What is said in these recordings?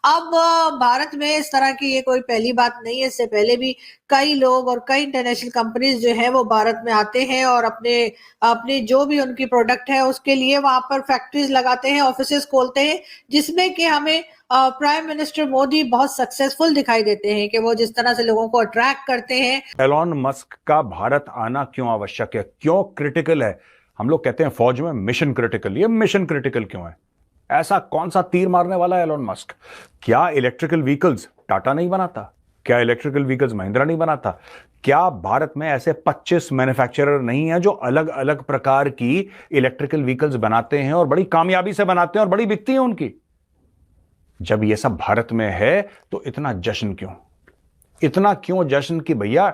अब भारत में इस तरह की ये कोई पहली बात नहीं है। इससे पहले भी कई लोग और कई इंटरनेशनल कंपनीज जो है वो भारत में आते हैं और अपने अपने जो भी उनकी प्रोडक्ट है उसके लिए वहां पर फैक्ट्रीज लगाते हैं, ऑफिसेस खोलते हैं, जिसमें कि हमें प्राइम मिनिस्टर मोदी बहुत सक्सेसफुल दिखाई देते हैं कि वो जिस तरह से लोगों को अट्रैक्ट करते हैं। एलॉन मस्क का भारत आना क्यों आवश्यक है, क्यों क्रिटिकल है? हम लोग कहते हैं फौज में मिशन क्रिटिकल, ये मिशन क्रिटिकल क्यों है? ऐसा कौन सा तीर मारने वाला है एलॉन मस्क? क्या इलेक्ट्रिकल व्हीकल्स टाटा नहीं बनाता? क्या इलेक्ट्रिकल व्हीकल्स महिंद्रा नहीं बनाता? क्या भारत में ऐसे 25 मैन्युफैक्चरर नहीं है जो अलग अलग प्रकार की इलेक्ट्रिकल व्हीकल्स बनाते हैं और बड़ी कामयाबी से बनाते हैं और बड़ी बिकती है उनकी? जब ये सब भारत में है तो इतना जश्न क्यों? इतना क्यों जश्न कि भैया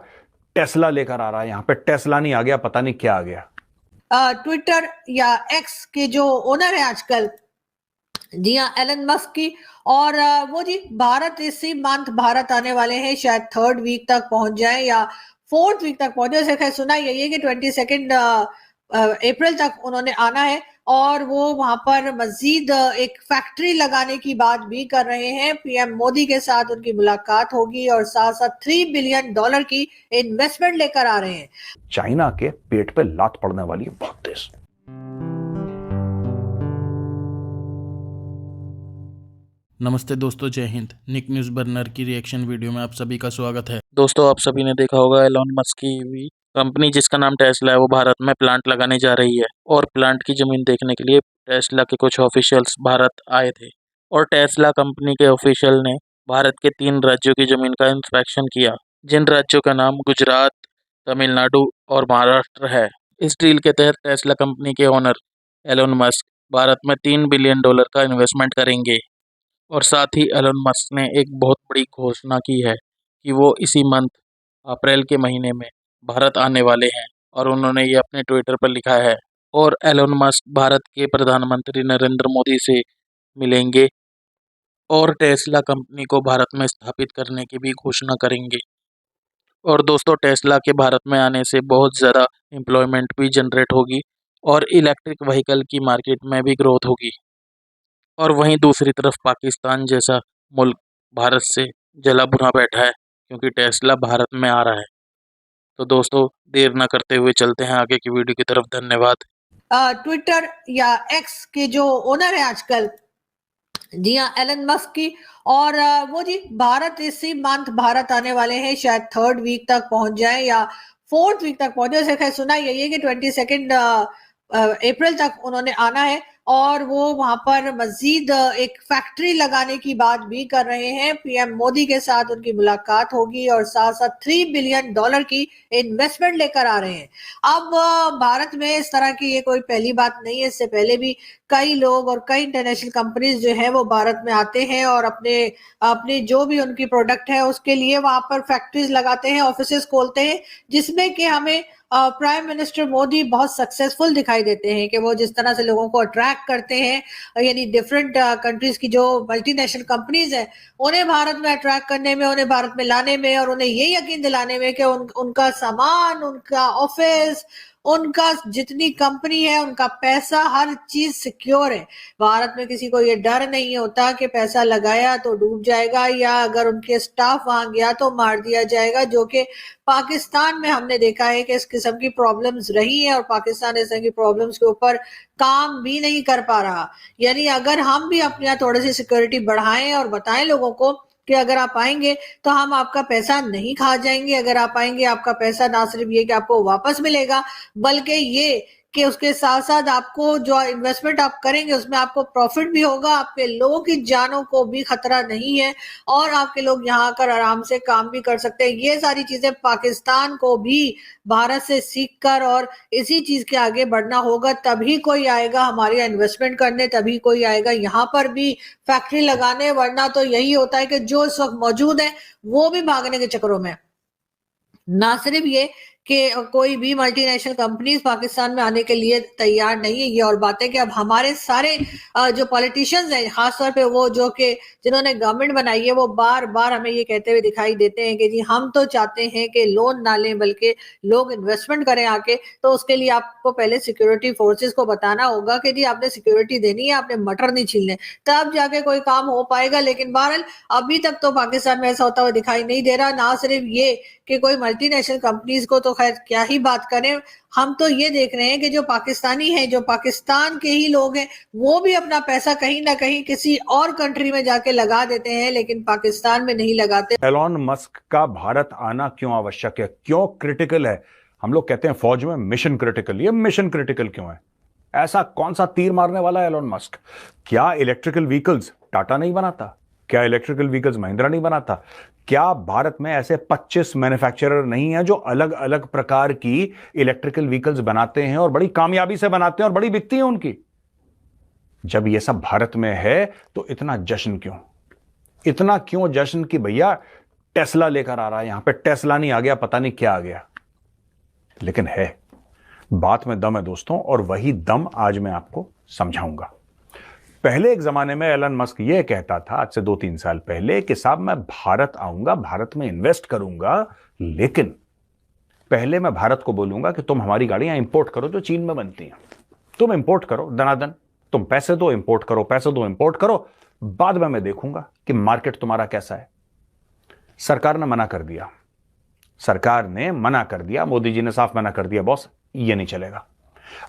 टेस्ला लेकर आ रहा है, यहां पे टेस्ला नहीं आ गया, पता नहीं क्या आ गया। ट्विटर या एक्स के जो ओनर है आजकल, जी हाँ, एलन मस्क की। और वो जी भारत इसी मंथ भारत आने वाले हैं, शायद 3rd वीक तक पहुंच जाए या 4th वीक तक पहुंचे। जैसे सुना यही है कि 22 अप्रैल तक उन्होंने आना है और वो वहां पर मजीद एक फैक्ट्री लगाने की बात भी कर रहे हैं। पीएम मोदी के साथ उनकी मुलाकात होगी और साथ साथ $3 बिलियन की इन्वेस्टमेंट लेकर आ रहे हैं। चाइना के पेट पे लात पड़ने वाली है बहुत तेज। नमस्ते दोस्तों, जय हिंद। निक न्यूज़ बर्नर की रिएक्शन वीडियो में आप सभी का स्वागत है। दोस्तों, आप सभी ने देखा होगा एलॉन मस्क की भी कंपनी जिसका नाम टेस्ला है वो भारत में प्लांट लगाने जा रही है। और प्लांट की ज़मीन देखने के लिए टेस्ला के कुछ ऑफिशियल्स भारत आए थे और टेस्ला कंपनी के ऑफिशियल ने भारत के 3 राज्यों की ज़मीन का इंस्पेक्शन किया, जिन राज्यों का नाम गुजरात, तमिलनाडु और महाराष्ट्र है। इस डील के तहत टेस्ला कंपनी के ओनर एलॉन मस्क भारत में $3 बिलियन का इन्वेस्टमेंट करेंगे। और साथ ही एलन मस्क ने एक बहुत बड़ी घोषणा की है कि वो इसी मंथ अप्रैल के महीने में भारत आने वाले हैं और उन्होंने ये अपने ट्विटर पर लिखा है। और एलन मस्क भारत के प्रधानमंत्री नरेंद्र मोदी से मिलेंगे और टेस्ला कंपनी को भारत में स्थापित करने की भी घोषणा करेंगे। और दोस्तों, टेस्ला के भारत में आने से बहुत ज़्यादा एम्प्लॉयमेंट भी जनरेट होगी और इलेक्ट्रिक व्हीकल की मार्केट में भी ग्रोथ होगी। और वहीं दूसरी तरफ पाकिस्तान जैसा मुल्क भारत से जला भुना बैठा है क्योंकि टेस्ला भारत में आ रहा है। तो दोस्तों, देर ना करते हुए चलते हैं आगे की वीडियो की तरफ। धन्यवाद। ट्विटर या एक्स के जो ओनर है आजकल, जी हाँ, एलन मस्क की। और वो जी भारत इसी मंथ भारत आने वाले हैं, शायद 3rd वीक तक पहुंच जाए या 4th वीक तक पहुंचे। जैसे सुना यही है कि 22 अप्रैल तक उन्होंने आना है और वो वहां पर मजीद एक फैक्ट्री लगाने की बात भी कर रहे हैं। पीएम मोदी के साथ उनकी मुलाकात होगी और साथ साथ $3 बिलियन की इन्वेस्टमेंट लेकर आ रहे हैं। अब भारत में इस तरह की ये कोई पहली बात नहीं है। इससे पहले भी कई लोग और कई इंटरनेशनल कंपनीज जो है वो भारत में आते हैं और अपने अपने जो भी उनकी प्रोडक्ट है उसके लिए वहां पर फैक्ट्रीज लगाते हैं, ऑफिसेस खोलते हैं, जिसमें कि हमें प्राइम मिनिस्टर मोदी बहुत सक्सेसफुल दिखाई देते हैं कि वो जिस तरह से लोगों को अट्रैक्ट करते हैं, यानी डिफरेंट कंट्रीज की जो मल्टीनेशनल कंपनीज है उन्हें भारत में अट्रैक्ट करने में, उन्हें भारत में लाने में और उन्हें ये यकीन दिलाने में कि उनका सामान, उनका ऑफिस, उनका जितनी कंपनी है, उनका पैसा, हर चीज सिक्योर है। भारत में किसी को ये डर नहीं होता कि पैसा लगाया तो डूब जाएगा या अगर उनके स्टाफ वहां गया तो मार दिया जाएगा, जो कि पाकिस्तान में हमने देखा है कि इस किस्म की प्रॉब्लम्स रही है और पाकिस्तान इस तरह की प्रॉब्लम्स के ऊपर काम भी नहीं कर पा रहा। यानी अगर हम भी अपने यहाँ थोड़ी सी सिक्योरिटी बढ़ाएं और बताएं लोगों को कि अगर आप आएंगे तो हम आपका पैसा नहीं खा जाएंगे, अगर आप आएंगे आपका पैसा ना सिर्फ ये कि आपको वापस मिलेगा बल्कि ये कि उसके साथ साथ आपको जो इन्वेस्टमेंट आप करेंगे उसमें आपको प्रॉफिट भी होगा, आपके लोगों की जानों को भी खतरा नहीं है और आपके लोग यहाँ आकर आराम से काम भी कर सकते हैं। ये सारी चीजें पाकिस्तान को भी भारत से सीखकर और इसी चीज के आगे बढ़ना होगा, तभी कोई आएगा हमारे यहाँ इन्वेस्टमेंट करने, तभी कोई आएगा यहाँ पर भी फैक्ट्री लगाने, वरना तो यही होता है कि जो इस वक्त मौजूद है वो भी भागने के चक्करों में। ना सिर्फ ये कि कोई भी मल्टीनेशनल कंपनीज पाकिस्तान में आने के लिए तैयार नहीं है। ये और बात है कि अब हमारे सारे जो पॉलिटिशियंस हैं, खासतौर पे वो जो कि जिन्होंने गवर्नमेंट बनाई है, वो बार बार हमें ये कहते हुए दिखाई देते हैं कि जी हम तो चाहते हैं कि लोन ना लें बल्कि लोग इन्वेस्टमेंट करें आके। तो उसके लिए आपको पहले सिक्योरिटी फोर्सेस को बताना होगा कि जी आपने सिक्योरिटी देनी है, आपने मटर नहीं छीलने, तब जाके कोई काम हो पाएगा। लेकिन बहरहाल अभी तक तो पाकिस्तान में ऐसा होता हुआ दिखाई नहीं दे रहा। ना सिर्फ ये कि कोई मल्टीनेशनल कंपनीज को तो खैर क्या ही बात करें, हम तो ये देख रहे हैं कि जो पाकिस्तानी हैं, जो पाकिस्तान के ही लोग हैं, वो भी अपना पैसा कहीं ना कहीं किसी और कंट्री में जाके लगा देते हैं, लेकिन पाकिस्तान में नहीं लगाते। एलॉन मस्क का भारत आना क्यों आवश्यक है, क्यों क्रिटिकल है? हम लोग कहते हैं फौज में मिशन क्रिटिकल। ये मिशन क्रिटिकल क्यों है? ऐसा कौन सा तीर मारने वाला है एलॉन मस्क? क्या इलेक्ट्रिकल व्हीकल्स टाटा नहीं बनाता? क्या इलेक्ट्रिकल व्हीकल्स महिंद्रा नहीं बनाता? क्या भारत में ऐसे 25 मैन्युफैक्चरर नहीं है जो अलग अलग प्रकार की इलेक्ट्रिकल व्हीकल्स बनाते हैं और बड़ी कामयाबी से बनाते हैं और बड़ी बिकती है उनकी? जब ये सब भारत में है तो इतना जश्न क्यों? इतना क्यों जश्न कि भैया टेस्ला लेकर आ रहा है, यहां पे टेस्ला नहीं आ गया, पता नहीं क्या आ गया। लेकिन है, बात में दम है दोस्तों, और वही दम आज मैं आपको समझाऊंगा। पहले एक जमाने में एलन मस्क ये कहता था, आज से 2-3 साल पहले, कि साहब मैं भारत आऊंगा, भारत में इन्वेस्ट करूंगा, लेकिन पहले मैं भारत को बोलूंगा कि तुम हमारी गाड़ियां इंपोर्ट करो जो चीन में बनती हैं। तुम इंपोर्ट करो दनादन, तुम पैसे दो, इंपोर्ट करो, पैसे दो, इंपोर्ट करो, बाद में मैं देखूंगा कि मार्केट तुम्हारा कैसा है। सरकार ने मना कर दिया, सरकार ने मना कर दिया, मोदी जी ने साफ मना कर दिया, बॉस ये नहीं चलेगा।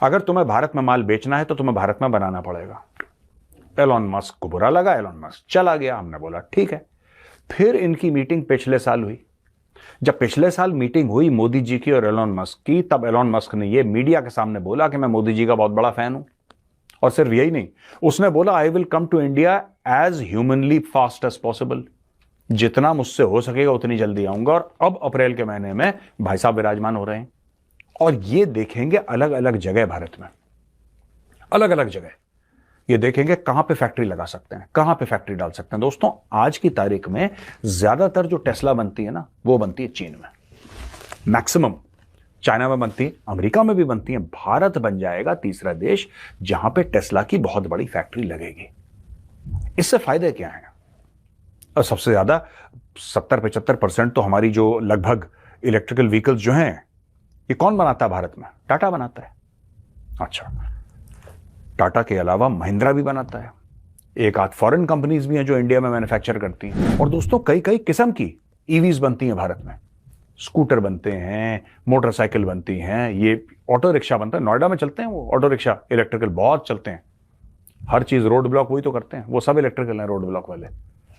अगर तुम्हें भारत में माल बेचना है तो तुम्हें भारत में बनाना पड़ेगा। एलॉन मस्क को बुरा लगा, एलॉन मस्क चला गया। हमने बोला ठीक है। फिर इनकी मीटिंग पिछले साल हुई। जब पिछले साल मीटिंग हुई मोदी जी की और एलॉन मस्क की, तब एलॉन मस्क ने यह मीडिया के सामने बोला कि मैं मोदी जी का बहुत बड़ा फैन हूं। और सिर्फ यही नहीं, उसने बोला I will come to India as humanly fast as possible. जितना मुझसे हो सकेगा उतनी जल्दी आऊंगा। और अब अप्रैल के महीने में भाई साहब विराजमान हो रहे हैं और ये देखेंगे अलग अलग जगह भारत में, अलग अलग जगह ये देखेंगे कहां पे फैक्ट्री लगा सकते हैं, कहां पे फैक्ट्री डाल सकते हैं। दोस्तों आज की तारीख में ज्यादातर जो टेस्ला बनती है ना, वो बनती है चीन में, मैक्सिमम चाइना में बनती है, अमेरिका में भी बनती है। भारत बन जाएगा तीसरा देश जहां पे टेस्ला की बहुत बड़ी फैक्ट्री लगेगी। इससे फायदे क्या है? और सबसे ज्यादा 70-75% तो हमारी जो लगभग इलेक्ट्रिकल व्हीकल्स जो हैं, ये कौन बनाता है भारत में? टाटा बनाता है। अच्छा, टाटा के अलावा महिंद्रा भी बनाता है, एक आध फॉरेन कंपनीज भी हैं जो इंडिया में मैन्युफैक्चर करती हैं। और दोस्तों कई कई किस्म की ईवीज बनती हैं भारत में, स्कूटर बनते हैं, मोटरसाइकिल बनती हैं, ये ऑटो रिक्शा बनता है, नोएडा में चलते हैं वो ऑटो रिक्शा इलेक्ट्रिकल, बहुत चलते हैं। हर चीज रोड ब्लॉक वही तो करते हैं, वो सब इलेक्ट्रिकल हैं, रोड ब्लॉक वाले,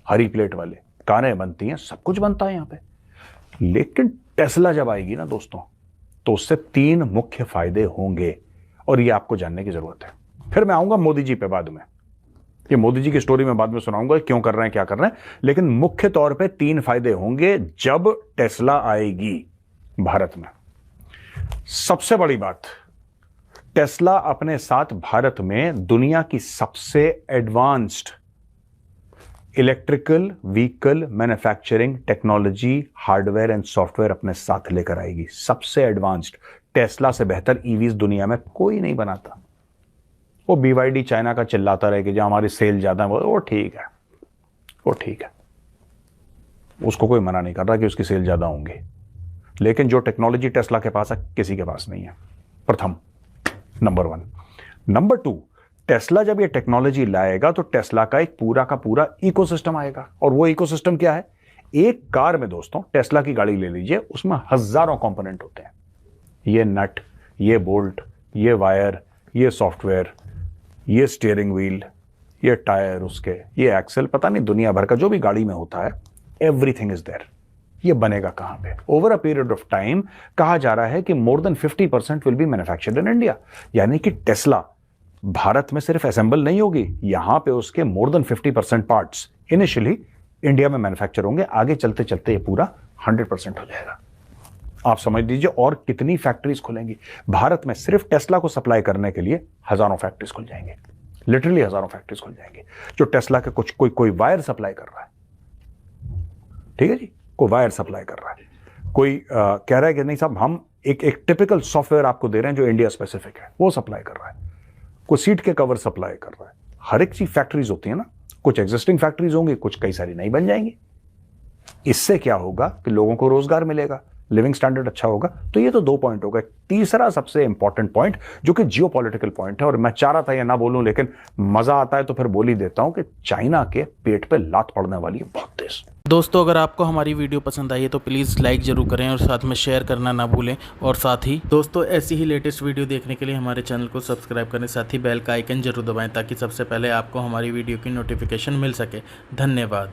हरी प्लेट वाले, कारें बनती हैं, सब कुछ बनता है यहाँ पे। लेकिन टेस्ला जब आएगी ना दोस्तों, तो उससे 3 मुख्य फायदे होंगे और ये आपको जानने की जरूरत है। फिर मैं आऊंगा मोदी जी पे बाद में, ये मोदी जी की स्टोरी में बाद में सुनाऊंगा क्यों कर रहे हैं, क्या कर रहे हैं। लेकिन मुख्य तौर पे 3 फायदे होंगे जब टेस्ला आएगी भारत में। सबसे बड़ी बात, टेस्ला अपने साथ भारत में दुनिया की सबसे advanced electrical vehicle manufacturing technology, hardware and software अपने साथ लेकर आएगी। सबसे एडवांस्ड, टेस्ला से बेहतर ईवीज दुनिया में कोई नहीं बनाता। वो BYD चाइना का चिल्लाता रहे कि जो हमारी सेल ज्यादा है, वो ठीक है, वो ठीक है, उसको कोई मना नहीं कर रहा कि उसकी सेल ज्यादा होंगी। लेकिन जो टेक्नोलॉजी टेस्ला के पास है, किसी के पास नहीं है। प्रथम, नंबर 1। नंबर 2, टेस्ला जब ये टेक्नोलॉजी लाएगा तो टेस्ला का एक पूरा का पूरा इकोसिस्टम आएगा। और वो इकोसिस्टम क्या है? एक कार में दोस्तों, टेस्ला की गाड़ी ले लीजिए, उसमें हजारों कंपोनेंट होते हैं। ये नट, ये बोल्ट, ये वायर, ये सॉफ्टवेयर, ये स्टीयरिंग व्हील, ये टायर, उसके ये एक्सेल, पता नहीं दुनिया भर का जो भी गाड़ी में होता है, एवरीथिंग इज देयर। ये बनेगा कहां पे? Over a period of time कहा जा रहा है कि more than 50% will be manufactured in India. यानी कि टेस्ला भारत में सिर्फ असेंबल नहीं होगी, यहां पे उसके more than 50% parts initially India में मैन्युफैक्चर होंगे। आगे चलते चलते ये पूरा 100% हो जाएगा। आप समझ लीजिए और कितनी फैक्ट्रीज खुलेंगी भारत में। सिर्फ टेस्ला को सप्लाई करने के लिए हजारों फैक्ट्रीज खुल जाएंगे, लिटरली हजारों फैक्ट्रीज खुल जाएंगे। जो टेस्ला के कुछ कोई वायर सप्लाई कर रहा है, ठीक है जी, कोई वायर सप्लाई कर रहा है, कोई कह रहा है कि नहीं साहब हम एक टिपिकल सॉफ्टवेयर आपको दे रहे हैं जो इंडिया स्पेसिफिक है, वो सप्लाई कर रहा है, कोई सीट के कवर सप्लाई कर रहा है। हर एक चीज फैक्ट्रीज होती है ना, कुछ एग्जिस्टिंग फैक्ट्रीज होंगी, कुछ कई सारी नई बन जाएंगी। इससे क्या होगा कि लोगों को रोजगार मिलेगा, लिविंग स्टैंडर्ड अच्छा होगा। तो ये तो 2 पॉइंट हो गए। तीसरा सबसे इंपॉर्टेंट पॉइंट जो कि जियोपॉलिटिकल पॉइंट है, और मैं चाह रहा था ये ना बोलूं लेकिन मजा आता है तो फिर बोल ही देता हूं कि चाइना के पेट पे लात पड़ने वाली है बहुत तेज। दोस्तों अगर आपको हमारी वीडियो पसंद आई है तो प्लीज़ लाइक ज़रूर करें और साथ में शेयर करना ना भूलें। और साथ ही दोस्तों ऐसी ही लेटेस्ट वीडियो देखने के लिए हमारे चैनल को सब्सक्राइब करें, साथ ही बेल का आइकन जरूर दबाएं ताकि सबसे पहले आपको हमारी वीडियो की नोटिफिकेशन मिल सके। धन्यवाद।